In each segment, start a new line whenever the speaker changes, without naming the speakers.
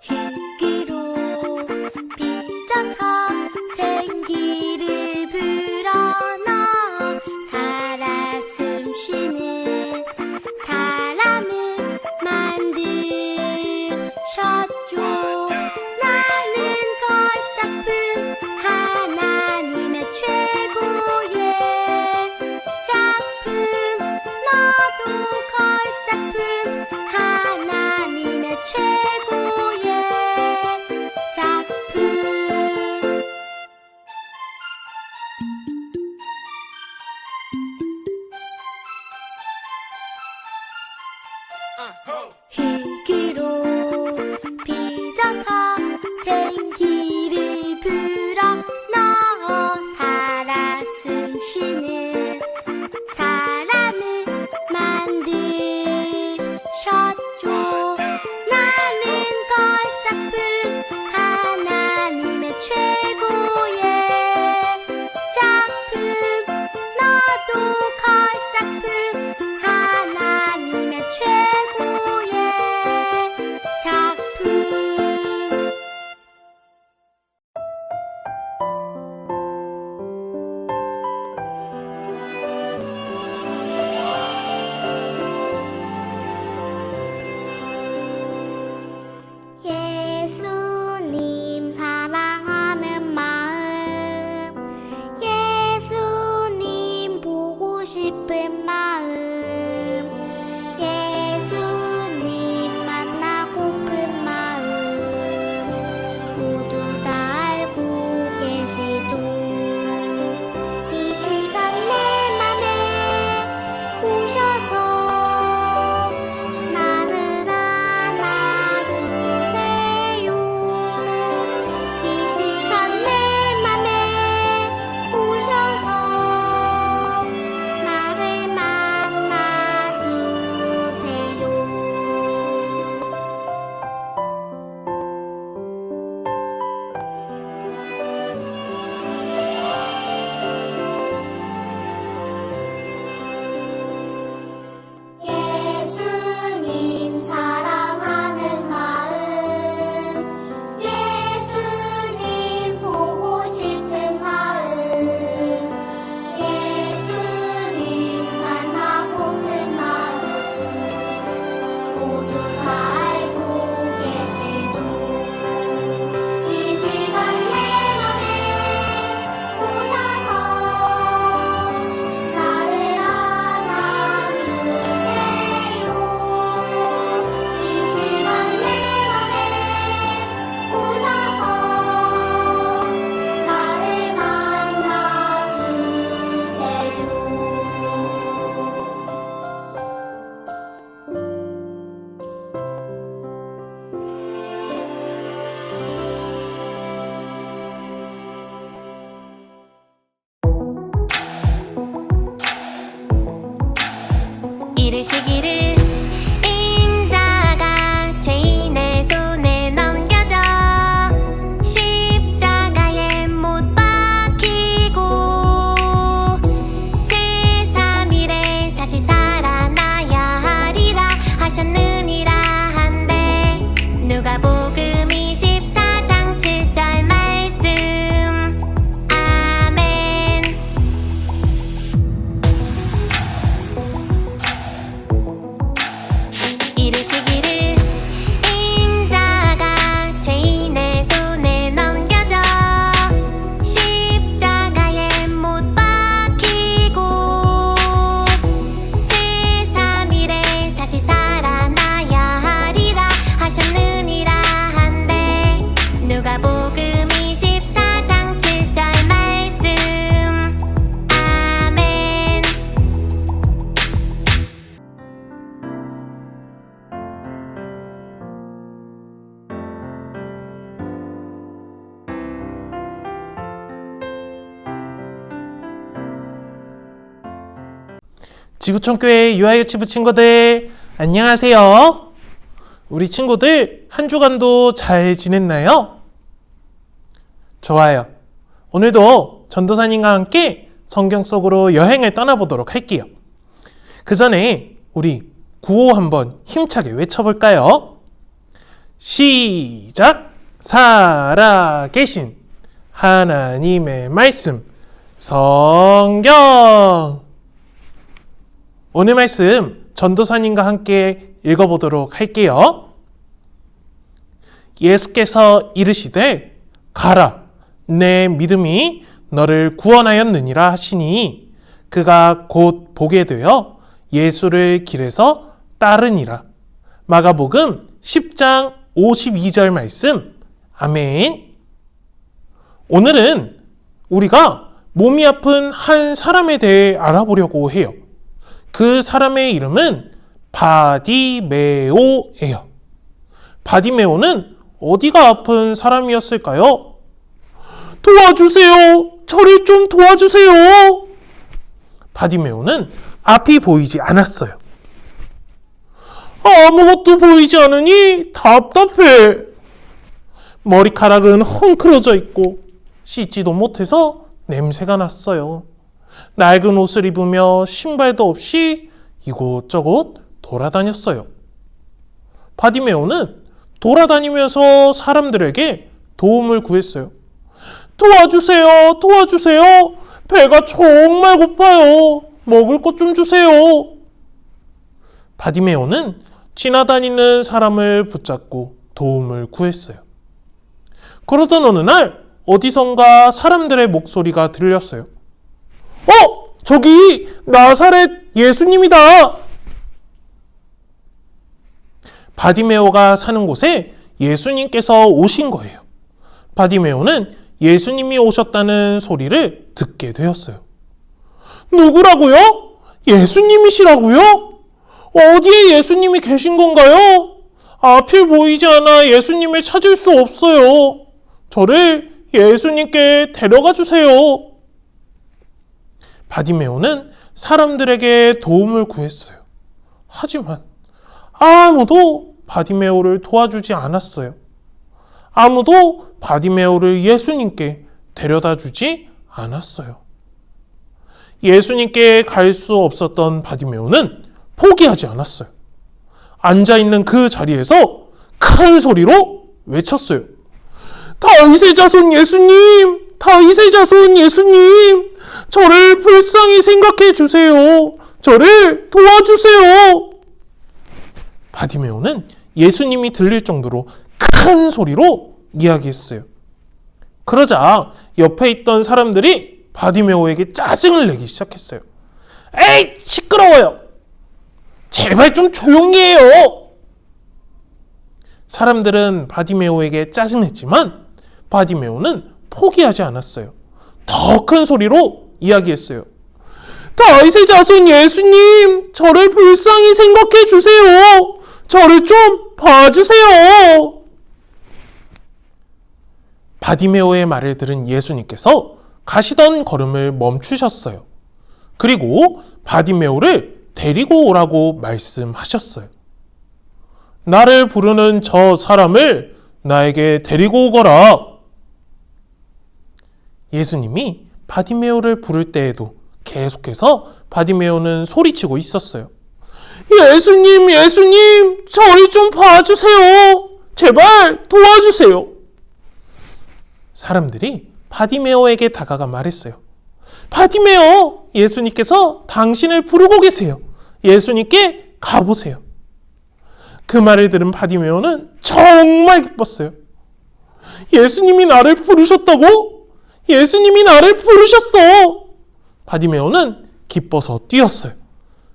흙으로 빚어서 생기를 불어넣어 살아 숨쉬는 사람을 만드셨죠. 나는 걸작품 하나님의 최고의 작품. 너도 걸작품 하나님의 최고의 작품. 흙으로 빚어서 생기를 불어넣어 살아 숨쉬는 사람을 만드셨죠. 나는 걸작품 하나님의 최고의 작품. 너도 걸작품 하나님의 최고의 작품. 예수님 사랑하는 마음, 예수님 보고 싶은 마음, 예수님 만나고픈 마음 모두 다 알고 계시죠. 이 시간 내 맘에 오셔서 나를 안아주세요. 이 시간 내 맘에 오셔서 나를 만나주세요. 예수님 사랑하는 마음, 예수님 보고 싶은 마음, 예수님 만나고픈 마음 모두 다 알고 계시죠. 이 시간 내 맘에 오셔서 나를 안아주세요. 이 시간 내 맘에 오셔서 나를 만나주세요. 이르시기를 인자가 죄인의 손에 넘겨져 십자가에 못 박히고 제3일에 다시 살아나야 하리라 하셨느니라 한데 누가복음 24장 7절 말씀. 아멘. 이르시기를 인자가 죄인의 손에 넘겨져 십자가에 못 박히고 제3일에 다시 살아나야 하리라 하셨느니라 한데 누가복음 24장 7절 말씀. 아멘.
지구촌교회 유아유치부 친구들 안녕하세요. 우리 친구들 한 주간도 잘 지냈나요? 좋아요. 오늘도 전도사님과 함께 성경 속으로 여행을 떠나보도록 할게요. 그 전에 우리 구호 한번 힘차게 외쳐볼까요? 시작! 살아계신 하나님의 말씀 성경. 오늘 말씀 전도사님과 함께 읽어보도록 할게요. 예수께서 이르시되 가라, 내 믿음이 너를 구원하였느니라 하시니 그가 곧 보게 되어 예수를 길에서 따르니라. 마가복음 10장 52절 말씀. 아멘. 오늘은 우리가 몸이 아픈 한 사람에 대해 알아보려고 해요. 그 사람의 이름은 바디메오예요. 바디메오는 어디가 아픈 사람이었을까요? 도와주세요. 저를 좀 도와주세요. 바디메오는 앞이 보이지 않았어요. 아무것도 보이지 않으니 답답해. 머리카락은 헝클어져 있고 씻지도 못해서 냄새가 났어요. 낡은 옷을 입으며 신발도 없이 이곳저곳 돌아다녔어요. 바디메오는 돌아다니면서 사람들에게 도움을 구했어요. 도와주세요, 도와주세요. 배가 정말 고파요. 먹을 것 좀 주세요. 바디메오는 지나다니는 사람을 붙잡고 도움을 구했어요. 그러던 어느 날 어디선가 사람들의 목소리가 들렸어요. 저기 나사렛 예수님이다. 바디메오가 사는 곳에 예수님께서 오신 거예요. 바디메오는 예수님이 오셨다는 소리를 듣게 되었어요. 누구라고요? 예수님이시라고요? 어디에 예수님이 계신 건가요? 앞이 보이지 않아 예수님을 찾을 수 없어요. 저를 예수님께 데려가 주세요. 바디메오는 사람들에게 도움을 구했어요. 하지만 아무도 바디메오를 도와주지 않았어요. 아무도 바디메오를 예수님께 데려다 주지 않았어요. 예수님께 갈 수 없었던 바디메오는 포기하지 않았어요. 앉아있는 그 자리에서 큰 소리로 외쳤어요. 다윗의 자손 예수님! 다윗의 자손 예수님! 저를 불쌍히 생각해 주세요. 저를 도와주세요. 바디메오는 예수님이 들릴 정도로 큰 소리로 이야기했어요. 그러자 옆에 있던 사람들이 바디메오에게 짜증을 내기 시작했어요. 에이, 시끄러워요. 제발 좀 조용히 해요. 사람들은 바디메오에게 짜증냈지만 바디메오는 포기하지 않았어요. 더 큰 소리로 이야기했어요. 다윗의 자손 예수님, 저를 불쌍히 생각해 주세요. 저를 좀 봐주세요. 바디메오의 말을 들은 예수님께서 가시던 걸음을 멈추셨어요. 그리고 바디메오를 데리고 오라고 말씀하셨어요. 나를 부르는 저 사람을 나에게 데리고 오거라. 예수님이 바디메오를 부를 때에도 계속해서 바디메오는 소리치고 있었어요. 예수님, 예수님, 저를 좀 봐주세요. 제발 도와주세요. 사람들이 바디메오에게 다가가 말했어요. 바디메오, 예수님께서 당신을 부르고 계세요. 예수님께 가보세요. 그 말을 들은 바디메오는 정말 기뻤어요. 예수님이 나를 부르셨다고? 예수님이 나를 부르셨어. 바디메오는 기뻐서 뛰었어요.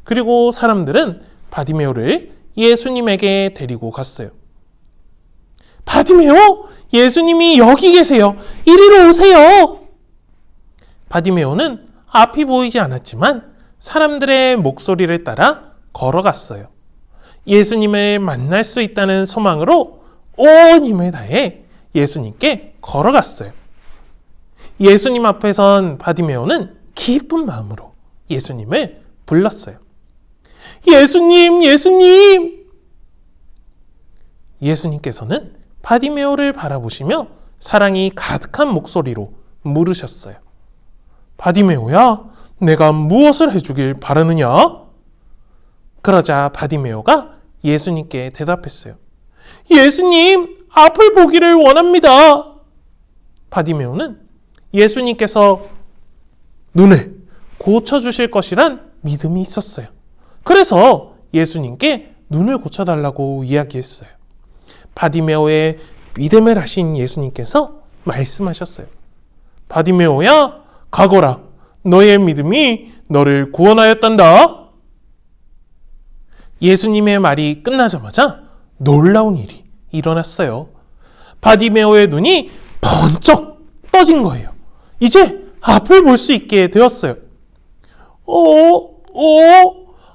그리고 사람들은 바디메오를 예수님에게 데리고 갔어요. 바디메오, 예수님이 여기 계세요. 이리로 오세요. 바디메오는 앞이 보이지 않았지만 사람들의 목소리를 따라 걸어갔어요. 예수님을 만날 수 있다는 소망으로 온 힘을 다해 예수님께 걸어갔어요. 예수님 앞에 선 바디메오는 기쁜 마음으로 예수님을 불렀어요. 예수님, 예수님! 예수님께서는 바디메오를 바라보시며 사랑이 가득한 목소리로 물으셨어요. 바디메오야, 내가 무엇을 해주길 바라느냐? 그러자 바디메오가 예수님께 대답했어요. 예수님, 앞을 보기를 원합니다. 바디메오는 예수님께서 눈을 고쳐주실 것이란 믿음이 있었어요. 그래서 예수님께 눈을 고쳐달라고 이야기했어요. 바디메오의 믿음을 하신 예수님께서 말씀하셨어요. 바디메오야, 가거라. 너의 믿음이 너를 구원하였단다. 예수님의 말이 끝나자마자 놀라운 일이 일어났어요. 바디메오의 눈이 번쩍 떠진 거예요. 이제 앞을 볼 수 있게 되었어요.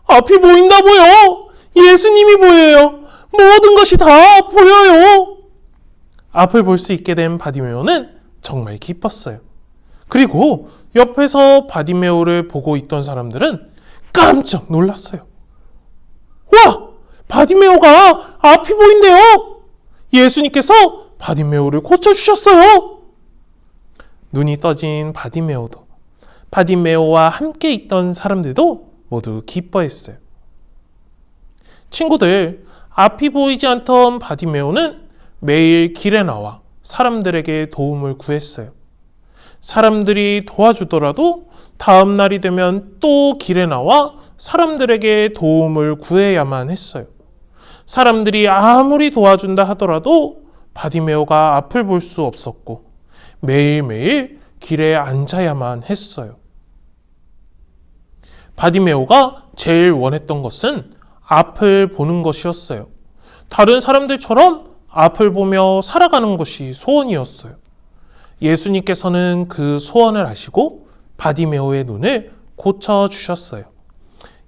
앞이 보인다고요? 예수님이 보여요. 모든 것이 다 보여요. 앞을 볼 수 있게 된 바디메오는 정말 기뻤어요. 그리고 옆에서 바디메오를 보고 있던 사람들은 깜짝 놀랐어요. 와! 바디메오가 앞이 보인대요. 예수님께서 바디메오를 고쳐주셨어요. 눈이 떠진 바디메오도, 바디메오와 함께 있던 사람들도 모두 기뻐했어요. 친구들, 앞이 보이지 않던 바디메오는 매일 길에 나와 사람들에게 도움을 구했어요. 사람들이 도와주더라도 다음 날이 되면 또 길에 나와 사람들에게 도움을 구해야만 했어요. 사람들이 아무리 도와준다 하더라도 바디메오가 앞을 볼 수 없었고 매일매일 길에 앉아야만 했어요. 바디메오가 제일 원했던 것은 앞을 보는 것이었어요. 다른 사람들처럼 앞을 보며 살아가는 것이 소원이었어요. 예수님께서는 그 소원을 아시고 바디메오의 눈을 고쳐주셨어요.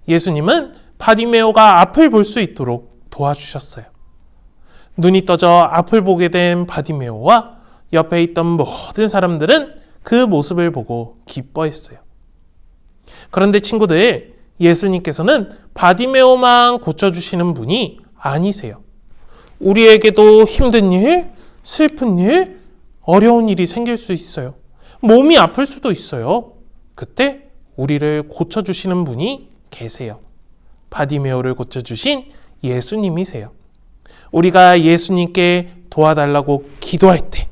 예수님은 바디메오가 앞을 볼 수 있도록 도와주셨어요. 눈이 떠져 앞을 보게 된 바디메오와 옆에 있던 모든 사람들은 그 모습을 보고 기뻐했어요. 그런데 친구들, 예수님께서는 바디메오만 고쳐주시는 분이 아니세요. 우리에게도 힘든 일, 슬픈 일, 어려운 일이 생길 수 있어요. 몸이 아플 수도 있어요. 그때 우리를 고쳐주시는 분이 계세요. 바디메오를 고쳐주신 예수님이세요. 우리가 예수님께 도와달라고 기도할 때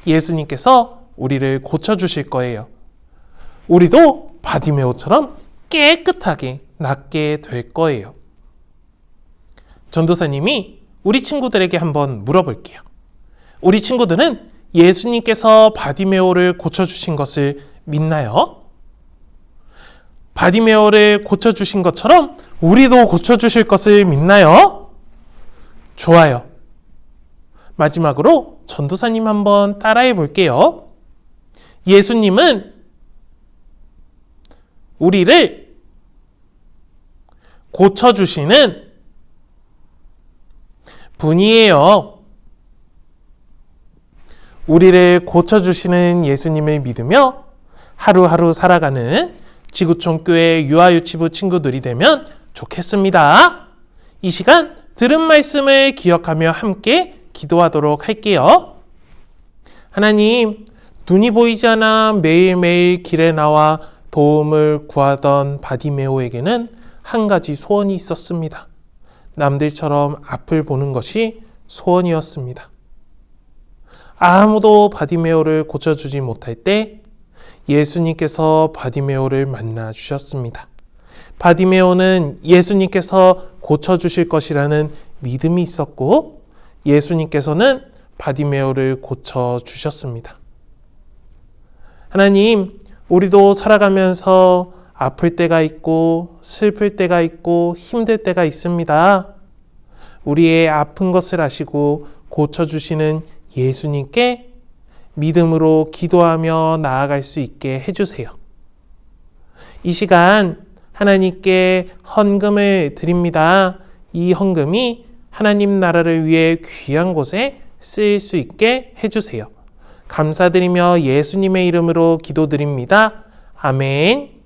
예수님께서 우리를 고쳐주실 거예요. 우리도 바디메오처럼 깨끗하게 낫게 될 거예요. 전도사님이 우리 친구들에게 한번 물어볼게요. 우리 친구들은 예수님께서 바디메오를 고쳐주신 것을 믿나요? 바디메오를 고쳐주신 것처럼 우리도 고쳐주실 것을 믿나요? 좋아요. 마지막으로 전도사님 한번 따라해 볼게요. 예수님은 우리를 고쳐주시는 분이에요. 우리를 고쳐주시는 예수님을 믿으며 하루하루 살아가는 지구촌교회 유아유치부 친구들이 되면 좋겠습니다. 이 시간 들은 말씀을 기억하며 함께 기도하도록 할게요. 하나님, 눈이 보이지 않아 매일매일 길에 나와 도움을 구하던 바디메오에게는 한 가지 소원이 있었습니다. 남들처럼 앞을 보는 것이 소원이었습니다. 아무도 바디메오를 고쳐주지 못할 때 예수님께서 바디메오를 만나 주셨습니다. 바디메오는 예수님께서 고쳐주실 것이라는 믿음이 있었고 예수님께서는 바디메오를 고쳐주셨습니다. 하나님, 우리도 살아가면서 아플 때가 있고 슬플 때가 있고 힘들 때가 있습니다. 우리의 아픈 것을 아시고 고쳐주시는 예수님께 믿음으로 기도하며 나아갈 수 있게 해주세요. 이 시간 하나님께 헌금을 드립니다. 이 헌금이 하나님 나라를 위해 귀한 곳에 쓰일 수 있게 해주세요. 감사드리며 예수님의 이름으로 기도드립니다. 아멘.